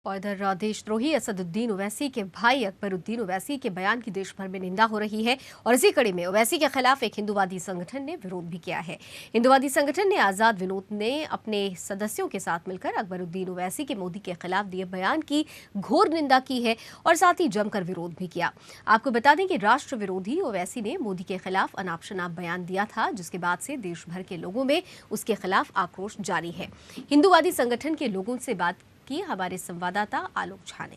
और इधर देशद्रोही असदुद्दीन ओवैसी के भाई अकबरुद्दीन ओवैसी के बयान की देश भर में निंदा हो रही है और इसी कड़ी में ओवैसी के खिलाफ एक हिंदूवादी संगठन ने विरोध भी किया है। हिंदूवादी संगठन ने आजाद विनोद ने अपने सदस्यों के साथ मिलकर अकबरुद्दीन ओवैसी के मोदी के खिलाफ दिए बयान की घोर निंदा की है और साथ ही जमकर विरोध भी किया। आपको बता दें कि राष्ट्र विरोधी ओवैसी ने मोदी के खिलाफ अनाप शनाप बयान दिया था, जिसके बाद से देश भर के लोगों में उसके खिलाफ आक्रोश जारी है। हिंदूवादी संगठन के लोगों से बात की हमारे संवाददाता आलोक झा ने।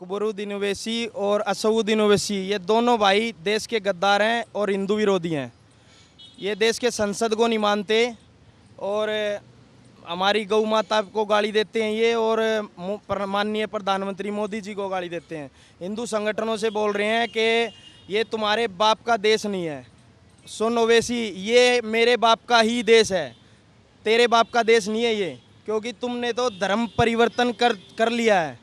अकबरुद्दीन ओवैसी और असदुद्दीन ओवैसी ये दोनों भाई देश के गद्दार हैं और हिंदू विरोधी हैं। ये देश के संसद को नहीं मानते और हमारी गौ माता को गाली देते हैं ये, और माननीय प्रधानमंत्री मोदी जी को गाली देते हैं। हिंदू संगठनों से बोल रहे हैं कि ये तुम्हारे बाप का देश नहीं है। सुन ओवैसी, ये मेरे बाप का ही देश है, तेरे बाप का देश नहीं है ये, क्योंकि तुमने तो धर्म परिवर्तन कर लिया है।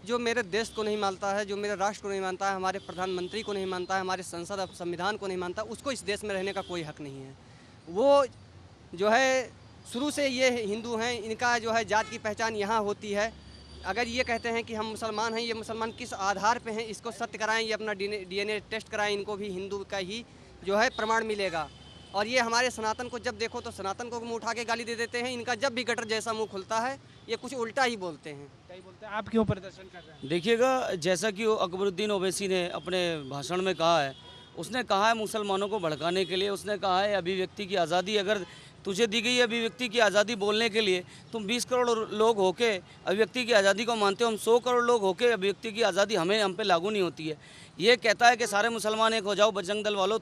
जो मेरे देश को नहीं मानता है, जो मेरे राष्ट्र को नहीं मानता है, हमारे प्रधानमंत्री को नहीं मानता है, हमारे संसद संविधान को नहीं मानता, उसको इस देश में रहने का कोई हक नहीं है। वो जो है शुरू से ये हिंदू हैं, इनका जो है जात की पहचान यहाँ होती है। अगर ये कहते हैं कि हम मुसलमान हैं, ये मुसलमान किस आधार पे हैं, इसको सत्य कराएं, ये अपना DNA टेस्ट कराएं, इनको भी हिंदू का ही जो है प्रमाण मिलेगा। और ये हमारे सनातन को जब देखो तो सनातन को मुँह उठा के गाली दे देते हैं। इनका जब भी गटर जैसा मुँह खुलता है ये कुछ उल्टा ही बोलते हैं। आप क्यों प्रदर्शन कर रहे हैं? देखिएगा, जैसा कि अकबरुद्दीन ओवैसी ने अपने भाषण में कहा है, उसने कहा है मुसलमानों को भड़काने के लिए, उसने कहा है अभिव्यक्ति की आज़ादी, अगर तुझे दी गई अभिव्यक्ति की आज़ादी बोलने के लिए, तुम 20 करोड़ लोग होके अभिव्यक्ति की आज़ादी को मानते हो, हम 100 करोड़ लोग होके अभिव्यक्ति की आज़ादी हम पे लागू नहीं होती है। ये कहता है कि सारे मुसलमान एक हो जाओ, बजरंग दल वालों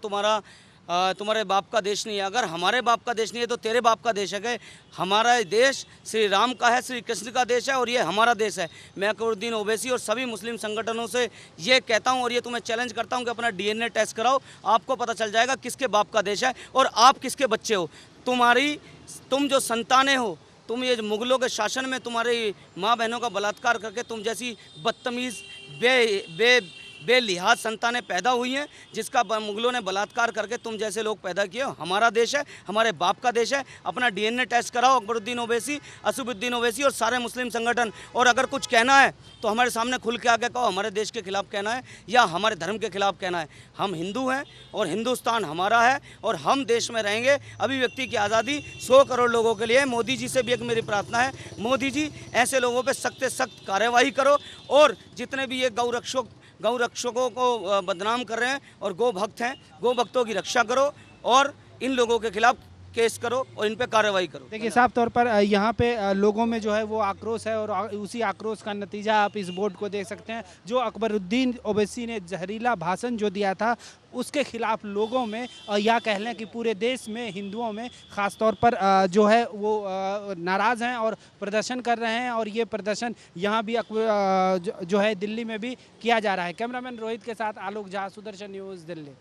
तुम्हारे बाप का देश नहीं है। अगर हमारे बाप का देश नहीं है तो तेरे बाप का देश है कि हमारा देश श्री राम का है, श्री कृष्ण का देश है और ये हमारा देश है। मैं अकबरुद्दीन ओवैसी और सभी मुस्लिम संगठनों से ये कहता हूँ और ये तुम्हें चैलेंज करता हूँ कि अपना DNA टेस्ट कराओ, आपको पता चल जाएगा किसके बाप का देश है और आप किसके बच्चे हो। तुम जो संतानें हो, तुम ये मुगलों के शासन में तुम्हारी माँ बहनों का बलात्कार करके तुम जैसी बदतमीज़ बेलिहाज संतानें पैदा हुई हैं, जिसका मुगलों ने बलात्कार करके तुम जैसे लोग पैदा किए। हमारा देश है, हमारे बाप का देश है। अपना DNA टेस्ट कराओ अकबरुद्दीन ओवैसी, असदुद्दीन ओवैसी और सारे मुस्लिम संगठन। और अगर कुछ कहना है तो हमारे सामने खुल के आके कहो, हमारे देश के खिलाफ कहना है या हमारे धर्म के खिलाफ कहना है। हम हिंदू हैं और हिंदुस्तान हमारा है और हम देश में रहेंगे। अभिव्यक्ति की आज़ादी 100 करोड़ लोगों के लिए। मोदी जी से भी एक मेरी प्रार्थना है, मोदी जी ऐसे लोगों पर सख्त से सख्त कार्यवाही करो और जितने भी ये गौ रक्षकों को बदनाम कर रहे हैं और गौ भक्त हैं, गौ भक्तों की रक्षा करो और इन लोगों के खिलाफ केस करो और इन पे कार्रवाई करो। देखिए, साफ तौर पर यहाँ पे लोगों में जो है वो आक्रोश है और उसी आक्रोश का नतीजा आप इस बोर्ड को देख सकते हैं। जो अकबरुद्दीन ओवैसी ने जहरीला भाषण जो दिया था उसके खिलाफ लोगों में या कह लें कि पूरे देश में हिंदुओं में ख़ास तौर पर जो है वो नाराज़ हैं और प्रदर्शन कर रहे हैं। और ये प्रदर्शन यहाँ भी जो है दिल्ली में भी किया जा रहा है। कैमरामैन रोहित के साथ आलोक झा, सुदर्शन न्यूज़, दिल्ली।